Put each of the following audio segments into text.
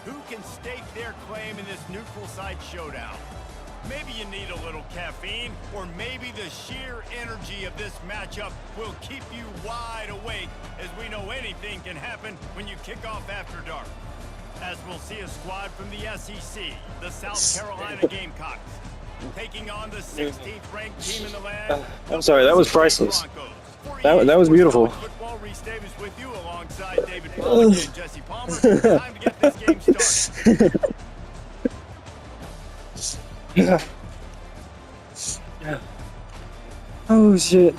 Who can stake their claim in this neutral site showdown? Maybe you need a little caffeine, or maybe the sheer energy of this matchup will keep you wide awake, as we know anything can happen when you kick off after dark. As we'll see a squad from the SEC, the South Carolina Gamecocks, taking on the 16th ranked team in the land. I'm sorry, that was priceless. That was beautiful. Football, Reese Davis with you alongside David Pollack and Jesse Palmer. Time to get this game started. Oh shit.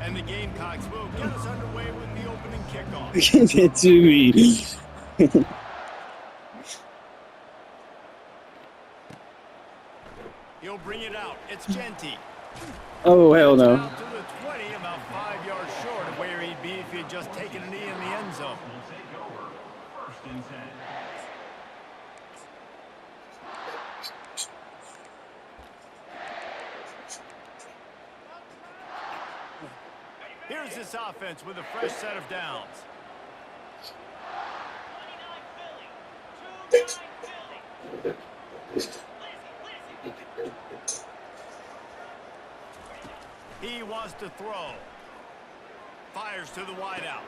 And the Gamecocks will get us underway with the opening kickoff. Give it to me. He'll bring it out. It's Genty. Oh hell no. Out to the 20, about 5 yards short of where he'd be if he had just taken a knee in the end zone. Here's this offense with a fresh set of downs. He wants to throw. Fires to the wideout.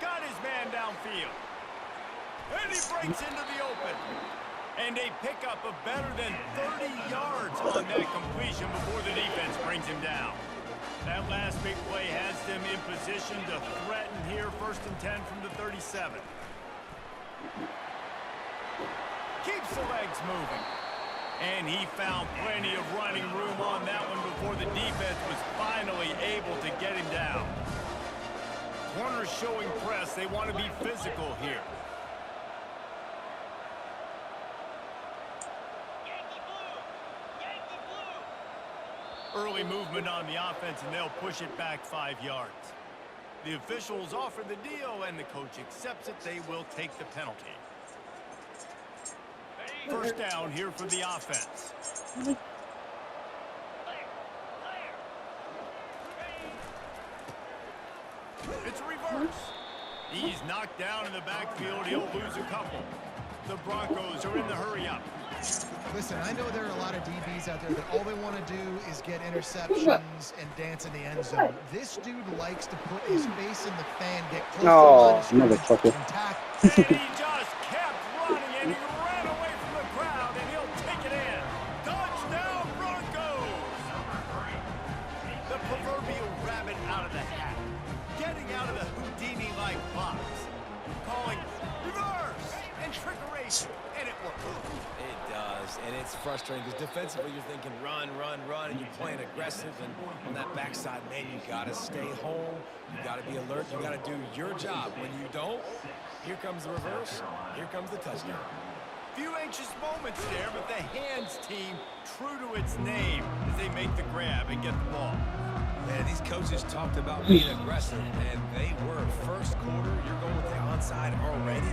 Got his man downfield. And he breaks into the open. And a pickup of better than 30 yards on that completion before the defense brings him down. That last big play has them in position to threaten here, 1st and 10 from the 37. Keeps the legs moving. And he found plenty of running room on that one before the defense was finally able to get him down. Corners showing press. They want to be physical here. Early movement on the offense, and they'll push it back 5 yards. The officials offer the deal, and the coach accepts it. They will take the penalty. First down here for the offense. It's a reverse. He's knocked down in the backfield. He'll lose a couple. The Broncos are in the hurry-up. Listen, I know there are a lot of DBs out there that all they want to do is get interceptions and dance in the end zone. This dude likes to put his face in the fan, get close to the line of scrimmage, and tackle. And he just kept running, and he ran away from the crowd, and he'll take it in. Touchdown, Broncos! The proverbial rabbit out of the hat. Getting out of the Houdini-like box. Calling reverse and trickery, and it worked. It does, and it's frustrating because defensively you're thinking run, run, run, and you're playing aggressive, and on that backside, man, you got to stay home. You got to be alert. You got to do your job. When you don't, here comes the reverse. Here comes the touchdown. Few anxious moments there, but the hands team true to its name as they make the grab and get the ball. Man, these coaches talked about being aggressive, and they were. First quarter, you're going with the onside already.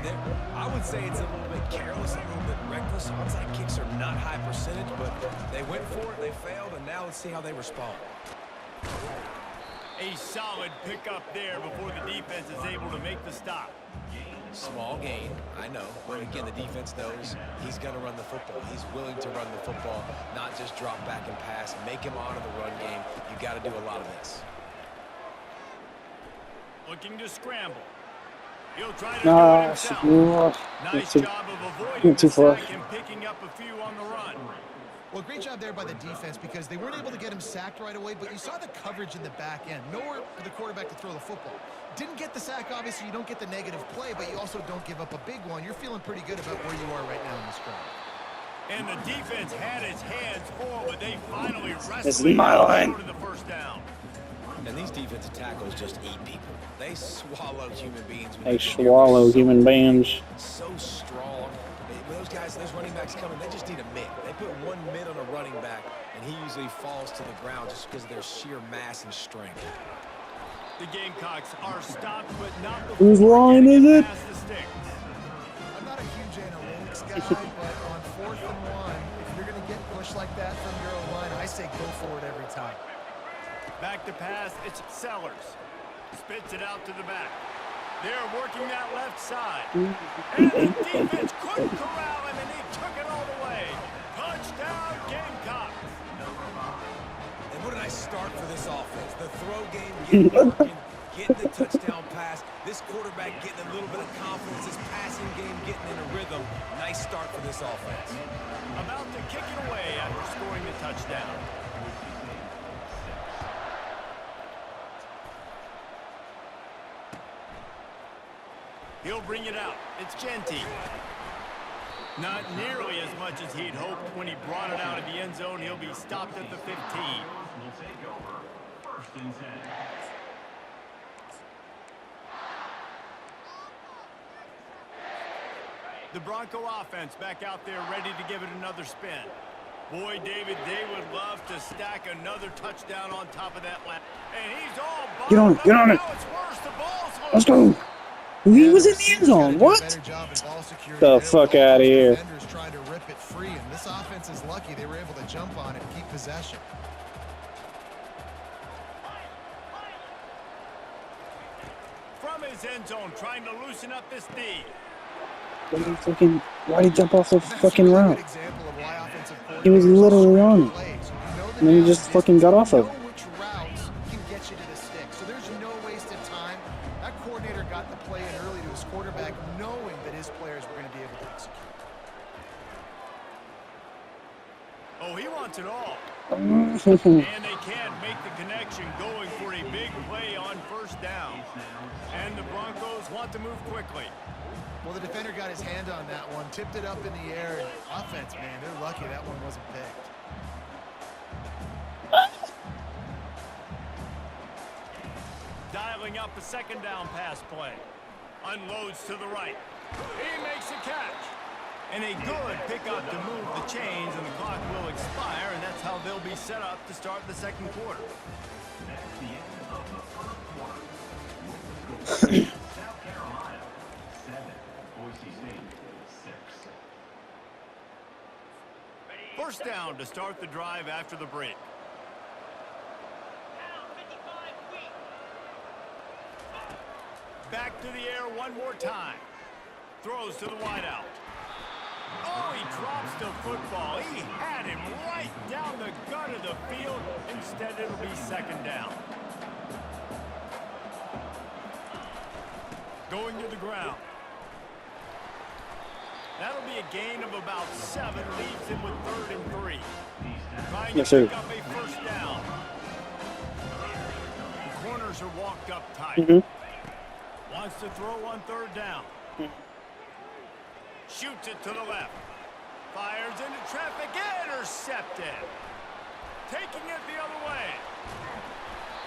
I would say it's a little bit careless, a little bit reckless. Onside kicks are not high percentage, but they went for it, they failed, and now let's see how they respond. A solid pickup there before the defense is able to make the stop. Small gain, I know, but again, the defense knows he's going to run the football. He's willing to run the football, not just drop back and pass, make him honor the run game. You got to do a lot of this. Looking to scramble. He'll try to do it himself. Nice job of avoiding the sack and picking up a few on the run. Well, great job there by the defense because they weren't able to get him sacked right away, but you saw the coverage in the back end. Nowhere for the quarterback to throw the football. Didn't get the sack, obviously. You don't get the negative play, but you also don't give up a big one. You're feeling pretty good about where you are right now in this drive. And the defense had its hands full, but they finally wrestled This is my line. to the first down. And these defensive tackles just eat people. They swallow human beings. They swallow human beings. So strong. Those guys, those running backs coming, they just need a mid. They put one mid on a running back, and he usually falls to the ground just because of their sheer mass and strength. The Gamecocks are stopped, but not the Whose line is it? I'm not a huge analytics guy, but on 4th and 1, if you're going to get pushed like that from your own line, I say go for it every time. Back to pass, it's Sellers. Spits it out to the back. They're working that left side. And the defense couldn't corral him, and he took it all the way. Touchdown, Gamecocks. And what a nice start for this offense. The throw game getting working, getting the touchdown pass. This quarterback getting a little bit of confidence. This passing game getting in a rhythm. Nice start for this offense. About to kick it away after scoring the touchdown. He'll bring it out. It's Genty. Not nearly as much as he'd hoped when he brought it out of the end zone. He'll be stopped at the 15. Will take over. First and 10. The Bronco offense back out there ready to give it another spin. Boy, David, they would love to stack another touchdown on top of that last. And he's all Get on it, get on it. Now it's worse. The ball's Let's go. He was in the end zone. What? The fuck out of here. Defenders trying to rip it free, and this offense is lucky they were able to jump on it and keep possession. from his end zone, trying to loosen up this D. Why'd he jump off the fucking route? He was literally on it. And then he just fucking got off of it. Which routes can get you to the stick. So there's no wasted time. That coordinator got the play in early to his quarterback, knowing that his players were going to be able to execute. Oh, he wants it all. And they can't make the connection, going for a big play on first down. And the Broncos want to move quickly. Well, the defender got his hand on that one, tipped it up in the air. And offense, man, they're lucky that one wasn't picked. Dialing up a second down pass play. Unloads to the right. He makes a catch. And a good pickup to move the chains, and the clock will expire, and that's how they'll be set up to start the second quarter. That's the end of the first quarter. South Carolina, 7. Boise State, 6. First down to start the drive after the break. Back to the air one more time. Throws to the wideout. Oh, he drops the football. He had him right down the gut of the field. Instead, it'll be second down. Going to the ground. That'll be a gain of about 7. Leaves him with 3rd and 3. Trying Yes, to sir. pick up a first down. The corners are walked up tight. Wants to throw on 3rd down. Shoots it to the left. Fires into traffic. Intercepted. Taking it the other way.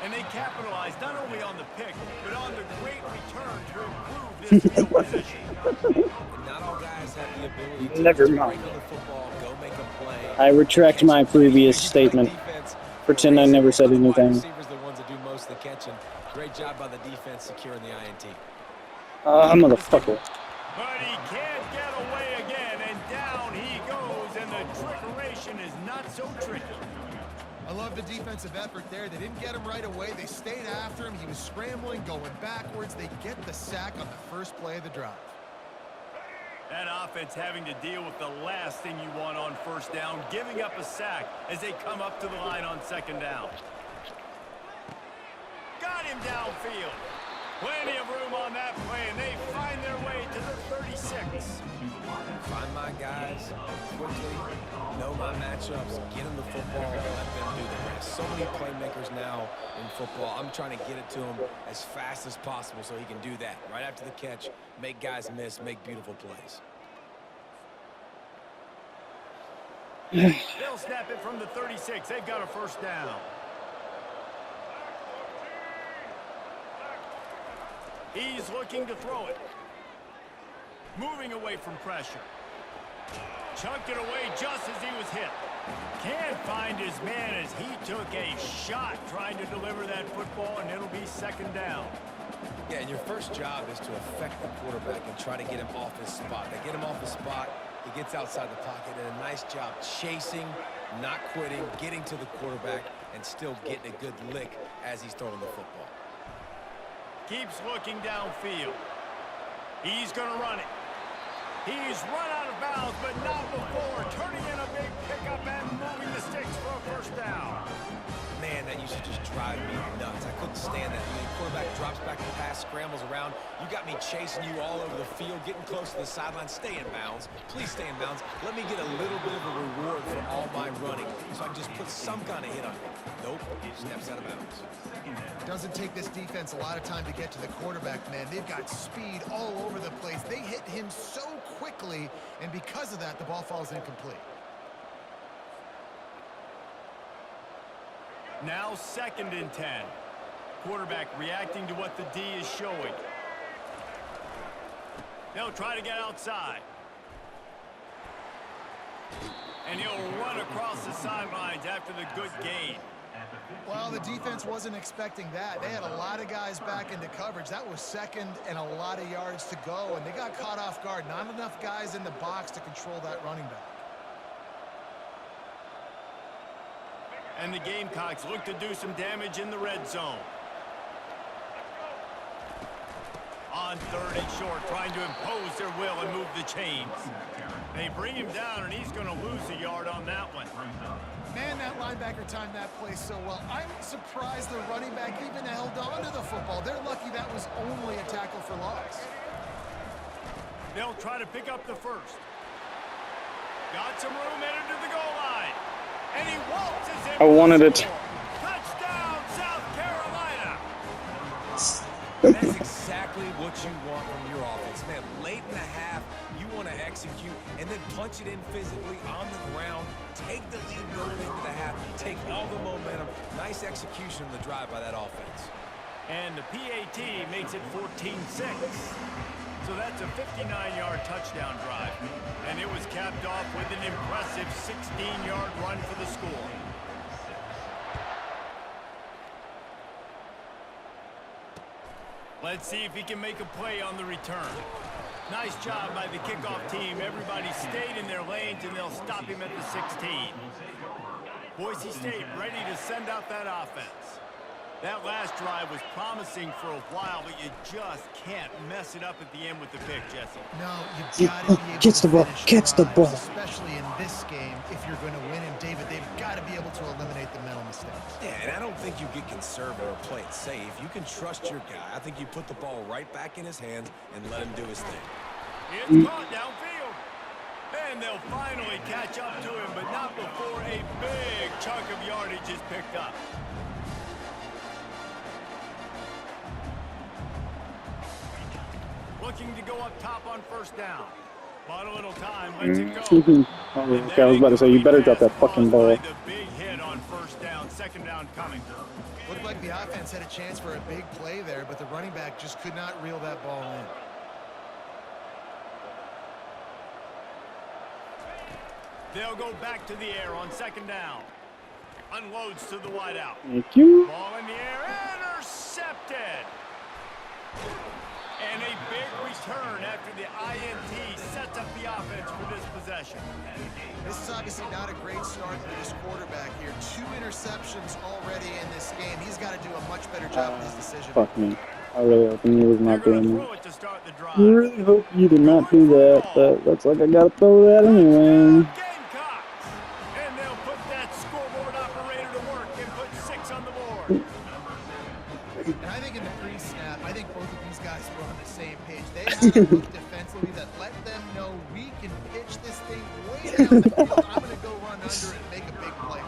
And they capitalize not only on the pick, but on the great return to improve this field position. Not all guys have the ability to Never break mind. on the football, go make a play. I retract my previous statement. Pretend I never said anything. Receivers are the ones that do most of the catching. Great job by the defense securing the INT. Motherfucker. But he can't get away again, and down he goes, and the trickeration is not so tricky. I love the defensive effort there. They didn't get him right away. They stayed after him. He was scrambling, going backwards. They get the sack on the first play of the drive. That offense having to deal with the last thing you want on first down, giving up a sack as they come up to the line on second down. Got him downfield. Plenty of room on that play, and they find their way to the 36. Find my guys quickly, know my matchups, get them the football, let them do the rest. So many playmakers now in football. I'm trying to get it to him as fast as possible so he can do that. Right after the catch, make guys miss, make beautiful plays. They'll snap it from the 36. They've got a first down. He's looking to throw it. Moving away from pressure. Chunked it away just as he was hit. Can't find his man as he took a shot trying to deliver that football, and it'll be second down. Yeah, and your first job is to affect the quarterback and try to get him off his spot. They get him off his spot, he gets outside the pocket, and a nice job chasing, not quitting, getting to the quarterback, and still getting a good lick as he's throwing the football. Keeps looking downfield. He's going to run it. He's run out of bounds, but not before turning in a big pickup and moving the sticks for a first down. Man, that used to just drive me nuts. I couldn't stand that. When the quarterback drops back to pass, scrambles around, you got me chasing you all over the field, getting close to the sideline. Stay in bounds. Please stay in bounds. Let me get a little bit of a reward for all my running so I can just put some kind of hit on you. Nope, steps out of bounds. Doesn't take this defense a lot of time to get to the quarterback, man. They've got speed all over the place. They hit him so quickly, and because of that, the ball falls incomplete. Now 2nd and 10. Quarterback reacting to what the D is showing. They'll try to get outside. And he'll run across the sidelines after the good gain. Well, the defense wasn't expecting that. They had a lot of guys back into coverage. That was 2nd and a lot of yards to go, and they got caught off guard. Not enough guys in the box to control that running back. And the Gamecocks look to do some damage in the red zone. On 3rd and short, trying to impose their will and move the chains. They bring him down, and he's going to lose a yard on that one. Man, that linebacker timed that play so well. I'm surprised the running back even held on to the football. They're lucky that was only a tackle for loss. They'll try to pick up the first. Got some room headed to the goal line. And he waltzes in. I wanted it. Touchdown, South Carolina. That's exactly what you want from your offense, man. Late in the half, you want to execute and then punch it in physically on the ground. Take the lead going into the half. Take all the momentum. Nice execution of the drive by that offense. And the PAT makes it 14-6. So that's a 59-yard touchdown drive. And it was capped off with an impressive 16-yard run for the score. Let's see if he can make a play on the return. Nice job by the kickoff team. Everybody stayed in their lanes, and they'll stop him at the 16. Boise State ready to send out that offense. That last drive was promising for a while, but you just can't mess it up at the end with the pick, Jesse. No, you got to be able Gets to the ball. finish Gets the drives, ball. especially in this game. If you're going to win, and David, they've got to be able to eliminate the mental mistakes. Yeah, and I don't think you get conservative or play it safe. You can trust your guy. I think you put the ball right back in his hands and let him do his thing. It's caught downfield. And they'll finally catch up to him, but not before a big chunk of yardage is picked up. Looking to go up top on first down. But a little time, lets it go. Okay, I was about to say, you better drop that fucking ball. The big hit on first down, 2nd down coming. Looked like the offense had a chance for a big play there, but the running back just could not reel that ball in. They'll go back to the air on 2nd down. Unloads to the wideout. Thank you. Ball in the air, intercepted. And a big return after the INT sets up the offense for this possession. This is obviously not a great start for this quarterback here. 2 interceptions already in this game. He's got to do a much better job with his decision. Fuck me. I really hope he was They're not going to doing throw it to start the drive. that. I really hope you did not do that, but looks like I gotta throw that anyway. Gamecocks. And they'll put that scoreboard operator to work and put 6 on the board. And I think in the pre-snap, I think both of these guys were on the same page. They had a look defensively that let them know we can pitch this thing way down the field. I'm going to go run under and make a big play.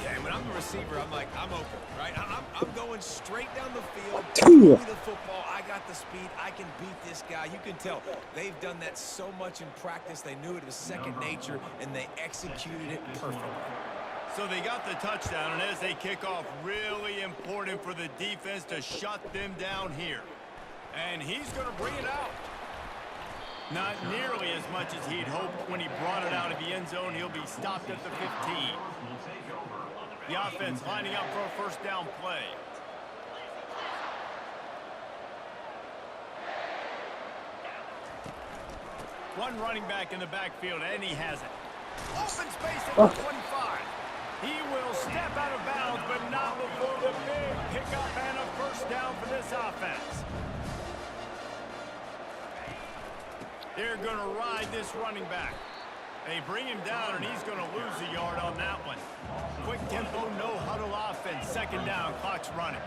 Yeah, and when I'm the receiver, I'm like, I'm open, right? I'm going straight down the field. Two. Give me the football. I got the speed. I can beat this guy. You can tell they've done that so much in practice. They knew it was second nature, and they executed it perfectly. So they got the touchdown, and as they kick off, really important for the defense to shut them down here. And he's going to bring it out. Not nearly as much as he'd hoped when he brought it out of the end zone. He'll be stopped at the 15. The offense lining up for a first down play. One running back in the backfield, and he has it. Open space at the 25. He will step out of bounds, but not before the big pickup and a first down for this offense. They're going to ride this running back. They bring him down, and he's going to lose a yard on that one. Quick tempo, no huddle offense. Second down, clock's running.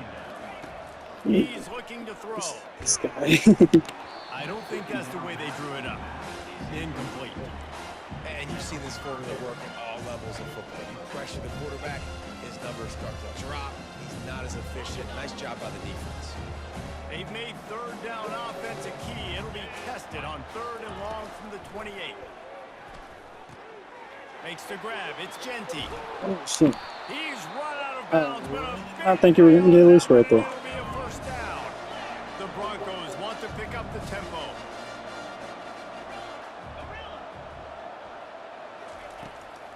He's looking to throw. This guy. I don't think that's the way they drew it up. Incomplete. And you've seen this formula work at all levels of football. You pressure the quarterback, his numbers start to drop. He's not as efficient. Nice job by the defense. They've made third down offense a key. It'll be tested on 3rd and long from the 28. Makes the grab. It's Genty. Oh, shit. He's run out of bounds, but I think you were going to get loose right there. It'll be a first down. The Broncos want to pick up the tempo.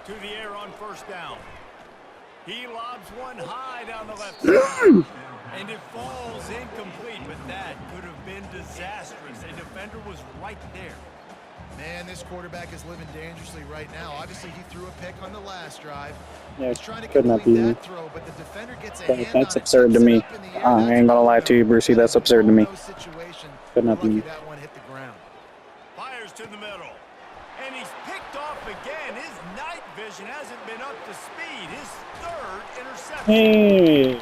To the air on first down. He lobs one high down the left side. And it falls incomplete, but that could have been disastrous. A defender was right there. Man, this quarterback is living dangerously right now. Obviously, he threw a pick on the last drive. Yeah, He's trying to could not complete be me. that throw, but the defender gets a hand That's on it, absurd to tips it me. up in the air. I ain't gonna lie to you, Brucey. That's absurd to me. Situation. Could not be Lucky me. that one hit the ground. Fires to the middle. And he's picked off again. His night vision hasn't been up to speed. His 3rd interception. Hey.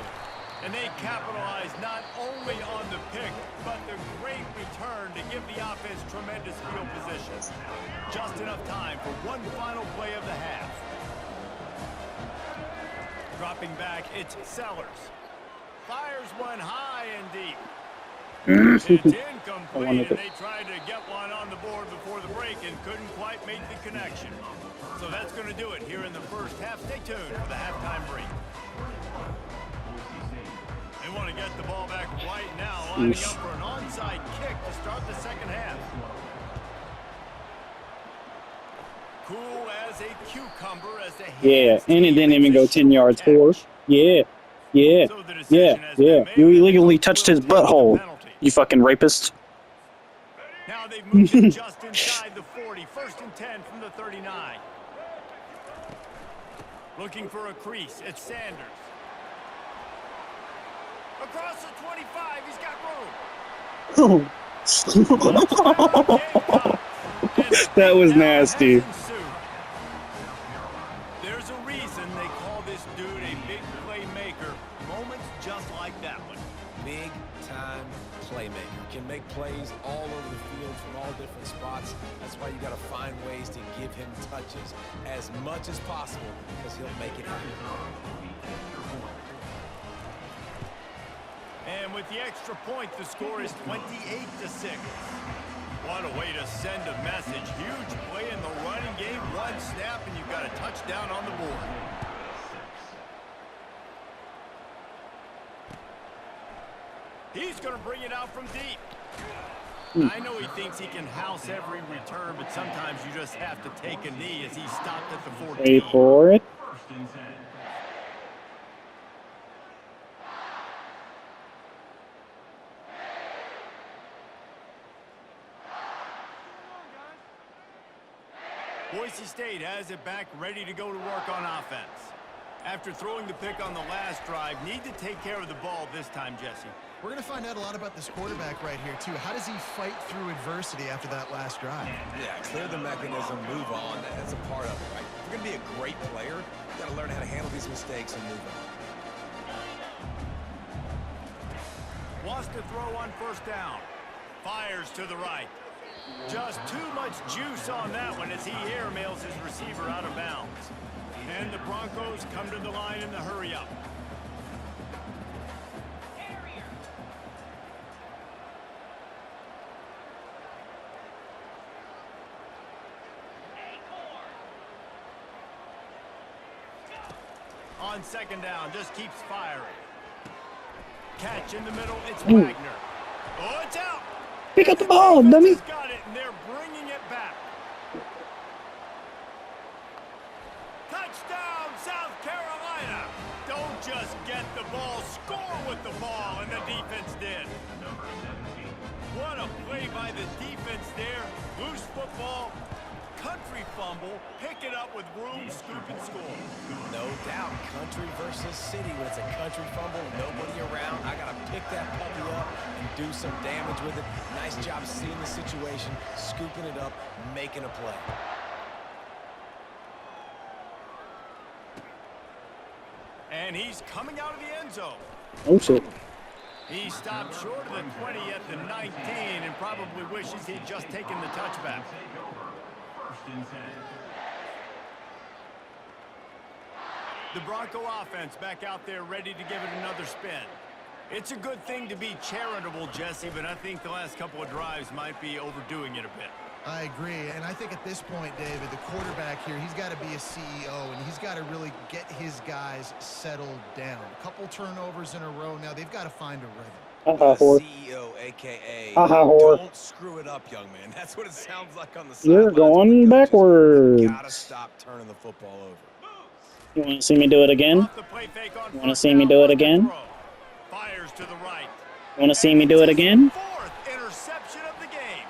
And they capitalize not only on the pick, but the great return to give the offense tremendous field position. Just enough time for one final play of the half. Dropping back, it's Sellers. Fires one high and deep. It's incomplete, and they tried to get one on the board before the break and couldn't quite make the connection. So that's going to do it here in the first half. Stay tuned for the halftime break. They want to get the ball back right now, lining up for an onside kick to start the second half. Cool as a cucumber as the Yeah, and it didn't even go 10 yards for. Yeah. Yeah. So the Yeah. decision has been Yeah. made. You illegally touched his butthole. Penalty. You fucking rapist. Now they've moved it just inside the 40. 1st and 10 from the 39. Looking for a crease. It's Sanders. Across the 25. He's got room. That was nasty. There's a reason they call this dude a big playmaker. Moments just like that one. Big time playmaker. Can make plays all over the field from all different spots. That's why you got to find ways to give him touches as much as possible because he'll make it happen. And with the extra point, the score is 28-6. What a way to send a message. Huge play in the running game. One snap, and you've got a touchdown on the board. He's going to bring it out from deep. I know he thinks he can house every return, but sometimes you just have to take a knee as he stopped at the 14. Wait for it. First and 10. Boise State has it back, ready to go to work on offense. After throwing the pick on the last drive, need to take care of the ball this time, Jesse. We're going to find out a lot about this quarterback right here, too. How does he fight through adversity after that last drive? Yeah, clear the mechanism, move on. That's a part of it, right? If you're going to be a great player, you got to learn how to handle these mistakes and move on. Wants to throw on first down. Fires to the right. Just too much juice on that one as he airmails his receiver out of bounds. And the Broncos come to the line in the hurry-up. On second down, just keeps firing. Catch in the middle, it's Wagner. Oh, it's out! Pick up the ball, dummy. He's got it, and they're bringing it back. Touchdown, South Carolina! Don't just get the ball, score with the ball, and the defense did. What a play by the defense there. Loose football, country fumble, pick it up with room, scoop, and score. No doubt, country versus city. When it's a country fumble, nobody around, I got to pick that puppy up and do some damage with it. Nice job seeing the situation, scooping it up, making a play. And he's coming out of the end zone. Oh, shit. He stopped short of the 20 at the 19 and probably wishes he'd just taken the touchback. The Bronco offense back out there ready to give it another spin. It's a good thing to be charitable, Jesse, but I think the last couple of drives might be overdoing it a bit. I agree, and I think at this point, David, the quarterback here, he's got to be a CEO, and he's got to really get his guys settled down. A couple turnovers in a row. Now they've got to find a rhythm. Whore. CEO, a.k.a. Whore. Don't screw it up, young man. That's what it sounds like on the You're sidelines. going backwards. You gotta stop turning the football over. You want to see me do it again? Off the play fake on You want to first see me down, do it throw. again? Fires to the right. You want to see me do it again? Fourth interception of the game.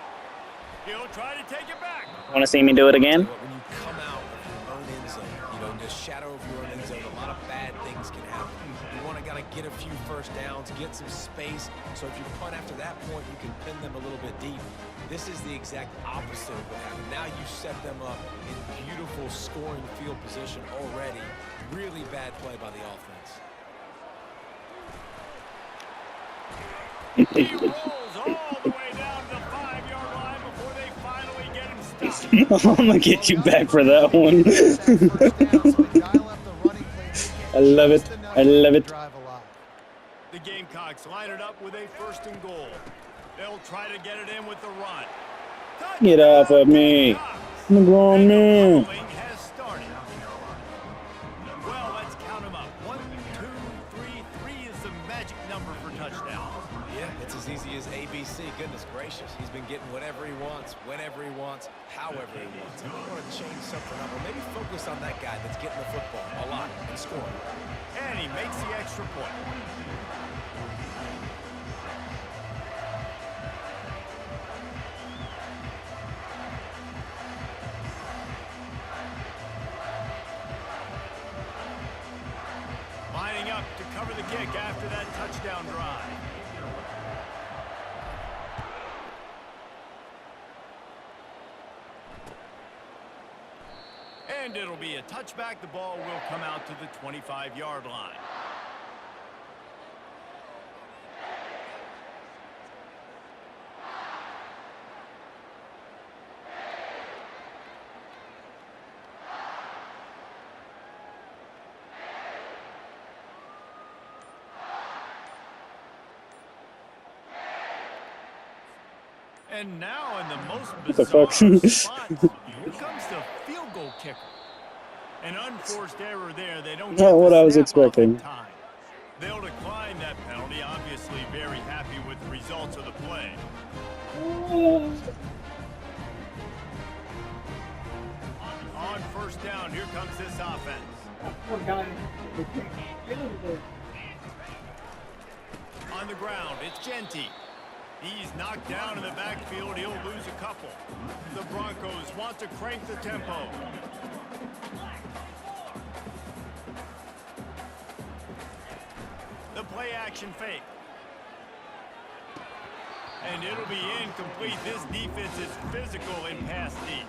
He'll try to take it back. You want to see me do it again? When you come out of your own end zone, in the shadow of your own end zone, a lot of bad things can happen. You want to get a few first downs, get some space, so if you punt after that point, you can pin them a little bit deep. This is the exact opposite of what happened. Now you set them up in beautiful scoring field position already. Really bad play by the offense. He rolls all the way down to the 5-yard line before they finally get him stopped. I'm going to get you back for that one. I love it. I love it. The Gamecocks line it up with a 1st and goal. They'll try to get it in with the run. Get off of me. I'm a grown man. Rolling has started. Well, let's count them up. 1, 2, 3. 3 is the magic number for touchdowns. Yeah, it's as easy as ABC. Goodness gracious. He's been getting whatever he wants, whenever he wants, however he wants. And we want to change something up, or maybe focus on that guy that's getting the football a lot and scoring. And he makes the extra point. Lining up to cover the kick after that touchdown drive. And it'll be a touchback. The ball will come out to the 25-yard line. And now in the most the fuck? bizarre spot, here comes the field goal kicker. An unforced error there. They don't Not get what the I was snap off in expecting. time. They'll decline that penalty. Obviously very happy with the results of the play. On 1st down, here comes this offense. On the ground, it's Genty. He's knocked down in the backfield. He'll lose a couple. The Broncos want to crank the tempo. The play action fake. And it'll be incomplete. This defense is physical in pass deep.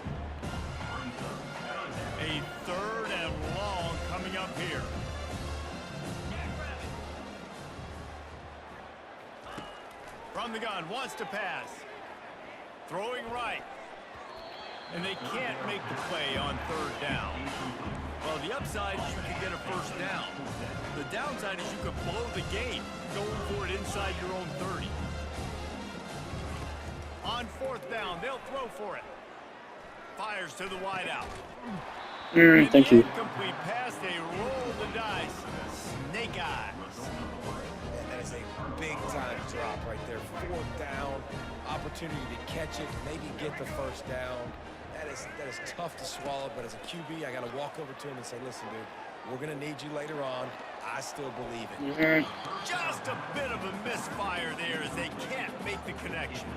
A 3rd and long coming up here. From the gun, wants to pass. Throwing right. And they can't make the play on 3rd down. Well, the upside is you can get a 1st down. The downside is you could blow the game going for it inside your own 30. On 4th down, they'll throw for it. Fires to the wideout. Thank you. Incomplete pass, they roll the dice. Snake eyes. And that is a big-time drop right there. 4th down, opportunity to catch it, maybe get the 1st down. That is tough to swallow, but as a QB, I got to walk over to him and say, listen, dude, we're going to need you later on. I still believe it. Just a bit of a misfire there as they can't make the connection.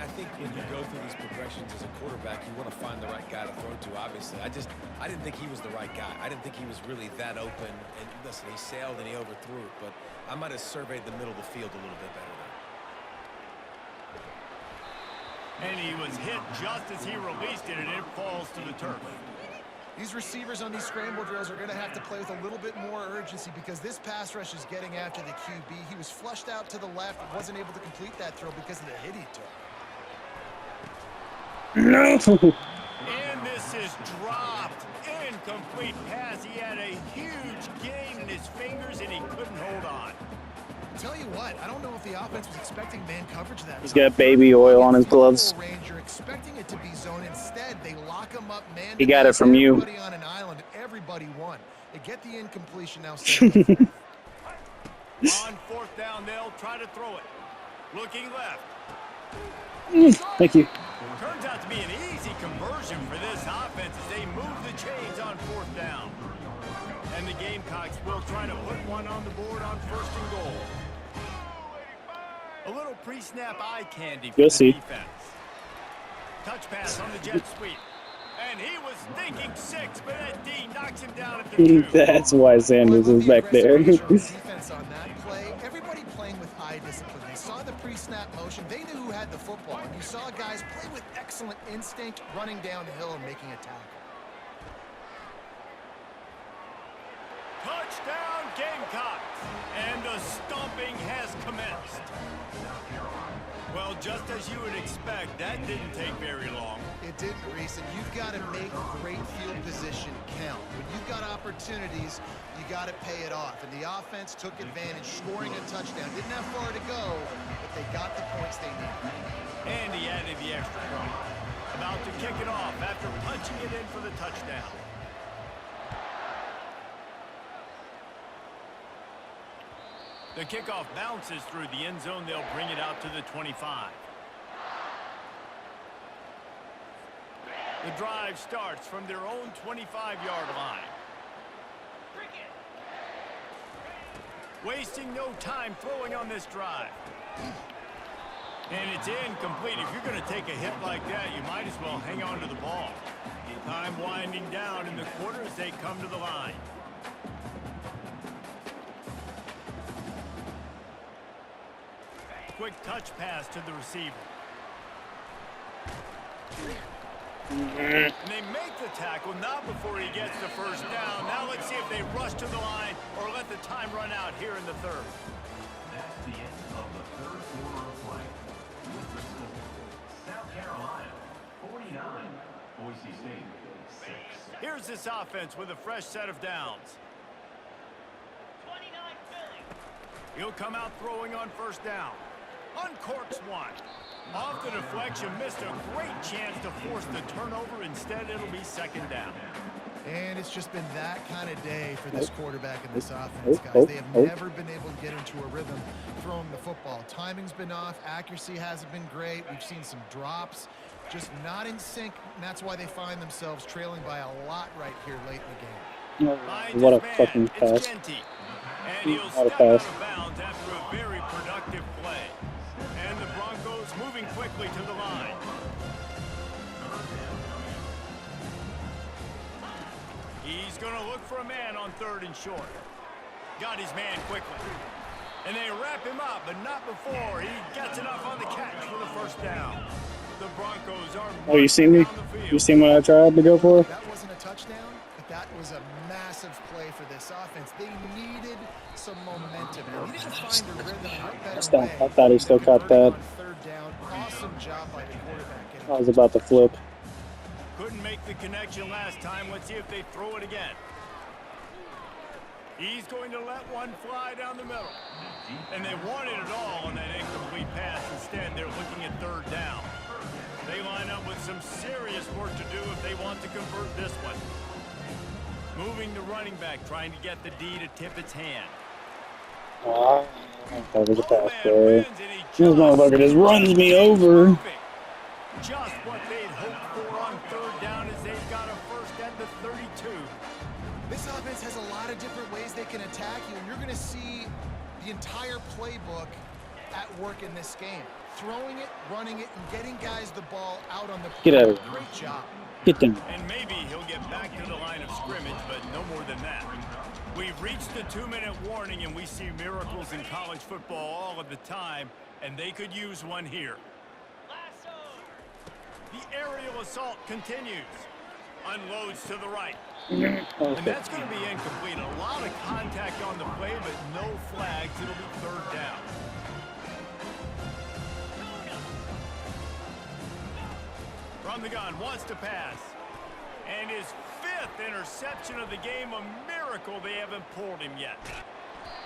I think when you go through these progressions as a quarterback, you want to find the right guy to throw to, obviously. I didn't think he was the right guy. I didn't think he was really that open. And listen, he sailed and he overthrew it, but I might have surveyed the middle of the field a little bit better there. And he was hit just as he released it, and it falls to the turf. These receivers on these scramble drills are going to have to play with a little bit more urgency because this pass rush is getting after the QB. He was flushed out to the left and wasn't able to complete that throw because of the hit he took. No. And this is dropped. Incomplete pass. He had a huge gain in his fingers, and he couldn't hold on. Tell you what, I don't know if the offense was expecting man coverage that He's time. got baby oil on his gloves. You're expecting it to be zone. Instead, they lock him up man. He got it from you. Everybody on an island. Everybody won. They get the incompletion now. 7-4. On fourth down, they'll try to throw it. Looking left. Thank you. Turns out to be an easy conversion for this offense as they move the chains on fourth down. And the Gamecocks will try to put one on the board on first and goal. A little pre-snap eye candy for You'll the see. defense. Touch pass on the jet sweep. And he was thinking 6, but that D knocks him down at the 2. That's why Sanders is back there. Defense on that play. Everybody playing with eye discipline. They saw the pre-snap motion. They knew who had the football. And you saw guys play with excellent instinct, running downhill and making a tackle. Touchdown Gamecocks. And the stomping has commenced. Well, just as you would expect, that didn't take very long. It didn't, Reese, and you've got to make great field position count. When you've got opportunities, you got to pay it off. And the offense took advantage, scoring a touchdown. Didn't have far to go, but they got the points they needed. And he added the extra point. About to kick it off after punching it in for the touchdown. The kickoff bounces through the end zone. They'll bring it out to the 25. The drive starts from their own 25-yard line. Wasting no time throwing on this drive. And it's incomplete. If you're going to take a hit like that, you might as well hang on to the ball. Time winding down in the quarter as they come to the line. Quick touch pass to the receiver. And they make the tackle, not before he gets the first down. Now let's see if they rush to the line or let the time run out here in the third. That's the end of the third quarter of play. With the score, South Carolina 49, Boise State 6. Here's this offense with a fresh set of downs. 29 Philly. He'll come out throwing on first down. Uncorks one. Off the deflection, missed a great chance to force the turnover. Instead, it'll be second down. And it's just been that kind of day for this quarterback and this offense, guys. They have never been able to get into a rhythm throwing the football. Timing's been off. Accuracy hasn't been great. We've seen some drops. Just not in sync, and that's why they find themselves trailing by a lot right here late in the game. What a fucking pass. Genty. And he'll What a step pass. out of bounds after a very productive play. And the Broncos moving quickly to the line. He's going to look for a man on third and short. Got his man quickly. And they wrap him up, but not before he gets enough on the catch for the first down. The Broncos are Oh, you see me? down the field. You seen what I tried to go for? That wasn't a touchdown, but that was a massive play for this offense. They needed some momentum. They needed to find a rhythm. What better way I thought he still than caught convert that. on third down. Awesome job by the quarterback. getting I was about to flip. Couldn't make the connection last time. Let's see if they throw it again. He's going to let one fly down the middle. And they wanted it all on that incomplete pass. Instead, they're looking at third down. They line up with some serious work to do if they want to convert this one. Moving the running back, trying to get the D to tip its hand. That was a pass Man there. wins, and he This motherfucker just runs me over. Perfect. Just what they'd hoped for on third down as they've got a first at the 32. This offense has a lot of different ways they can attack you, and you're going to see the entire playbook at work in this game. Throwing it, running it, and getting guys the ball out on the Get out of here. Great job. Get them. And maybe he'll get back to the line of scrimmage, but no more than that. We've reached the 2-minute warning, and we see miracles in college football all of the time, and they could use one here. Lasso. The aerial assault continues. Unloads to the right. Okay. And that's going to be incomplete. A lot of contact on the play, but no flags. It'll be third down. From the gun, wants to pass. And his 5th interception of the game, a miracle they haven't pulled him yet.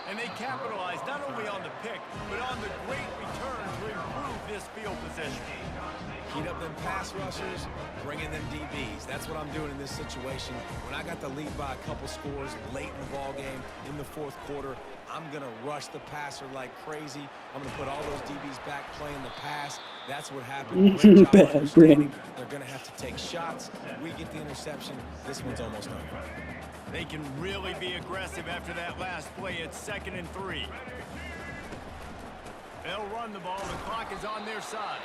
And they capitalized not only on the pick, but on the great return to improve this field position. Heat up them pass rushers, bring in them DBs. That's what I'm doing in this situation. When I got the lead by a couple scores late in the ball game in the 4th quarter, I'm going to rush the passer like crazy. I'm going to put all those DBs back playing the pass. That's what happened. Great job Bad understanding. They're going to have to take shots. We get the interception. This one's almost over. They can really be aggressive after that last play. It's 2nd and 3. They'll run the ball. The clock is on their side.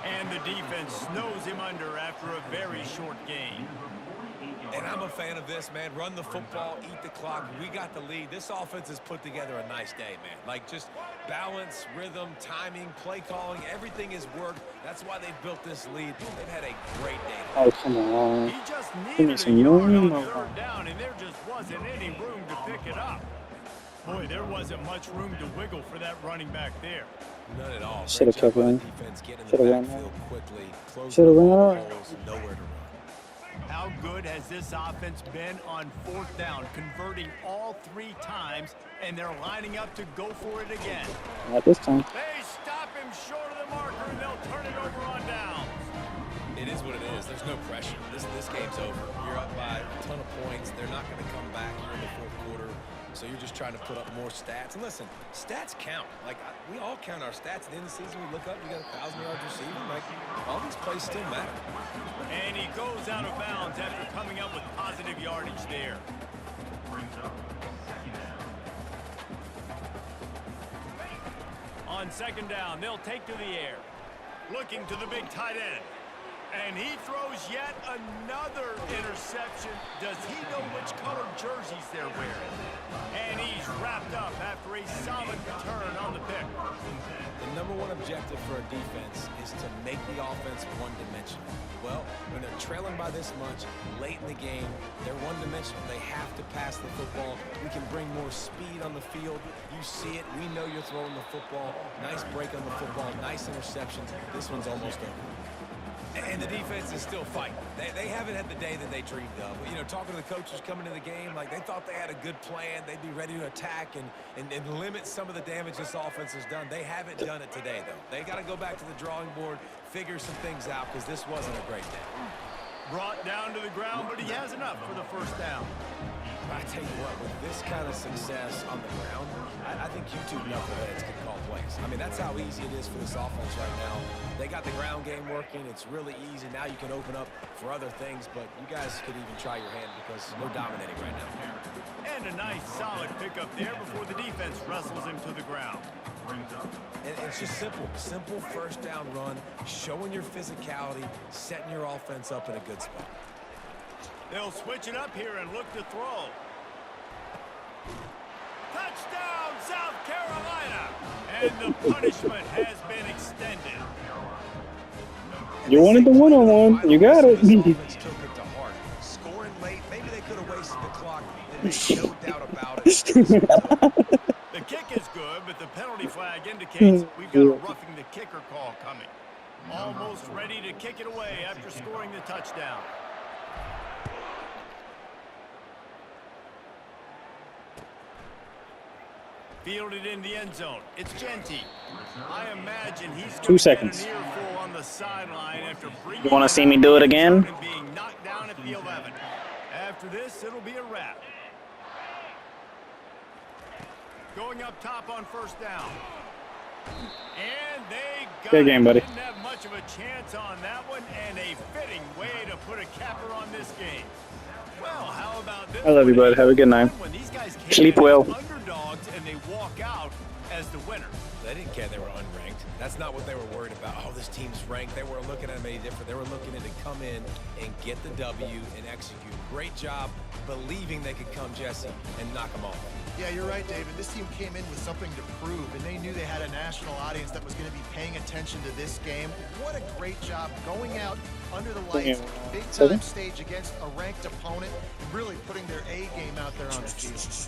And the defense snows him under after a very short game. And I'm a fan of this, man. Run the football, eat the clock. We got the lead. This offense has put together a nice day, man. Like, just balance, rhythm, timing, play calling, everything has worked. That's why they've built this lead. They've had a great day. Oh, come on. He just Give me needed a some yard room. on 3rd down, and there just wasn't any room to pick it up. Boy, there wasn't much room to wiggle for that running back there. None at all. Shoulda Great job kept by the running. defense getting in Shoulda the ran backfield quickly. Closing Shoulda up ran all out. the holes, nowhere to run. How good has this offense been on 4th down, converting all 3 times, and they're lining up to go for it again. Not this time. They stop him short of the marker, and they'll turn it over on downs. It is what it is. There's no pressure. This game's over. You're up by a ton of points. They're not going to come back here in the 4th quarter. So you're just trying to put up more stats. And listen, stats count. Like, we all count our stats. At the end of the season, we look up, you got 1,000 yards receiving. Like, all these plays still matter. And he goes out of bounds after coming up with positive yardage there. On 2nd down, they'll take to the air. Looking to the big tight end. And he throws yet another interception. Does he know which colored jerseys they're wearing? And he's wrapped up after a solid return on the pick. The #1 objective for a defense is to make the offense one-dimensional. Well, when they're trailing by this much, late in the game, they're one-dimensional. They have to pass the football. We can bring more speed on the field. You see it. We know you're throwing the football. Nice break on the football. Nice interception. This one's almost over. And the defense is still fighting. They haven't had the day that they dreamed of. You know, talking to the coaches coming to the game, like they thought they had a good plan. They'd be ready to attack and limit some of the damage this offense has done. They haven't done it today, though. They got to go back to the drawing board, figure some things out, because this wasn't a great day. Brought down to the ground, but he has enough for the 1st down. I tell you what, with this kind of success on the ground, I think you 2 knuckleheads can call plays. I mean, that's how easy it is for this offense right now. They got the ground game working. It's really easy. Now you can open up for other things, but you guys could even try your hand because we're dominating right now. And a nice solid pickup there before the defense wrestles him to the ground. And it's just simple. Simple 1st down run, showing your physicality, setting your offense up in a good spot. They'll switch it up here and look to throw. Touchdown, South Carolina! And the punishment has been extended. You wanted the one-on-one. You got it. This offense took it to heart. Scoring late, maybe they could have wasted the clock, and there's no doubt about it. The kick is good, but the penalty flag indicates we've got a roughing the kicker call coming. Almost ready to kick it away after scoring the touchdown. Fielded in the end zone. It's Genty. I imagine he's 2 seconds. Get an earful on the sideline after You want to see me do it again? being knocked down at the 11. After this, it'll be a wrap. Going up top on 1st down. And they got Good game, buddy. Didn't have much of a chance on that one, and a fitting way to put a capper on this game. Well, how about this? I love you, bud. Have a good night. When these guys Sleep well. underdogs and they walk out as the winner. They didn't care they were unranked. That's not what they were worried about. Oh, this team's ranked. They weren't looking at them any different. They were looking at it to come in and get the W and execute. Great job believing they could come, Jesse, and knock them off. Yeah, you're right, David. This team came in with something to prove, and they knew they had a national audience that was going to be paying attention to this game. What a great job going out under the lights, big-time stage against a ranked opponent, and really putting their A game out there on the field.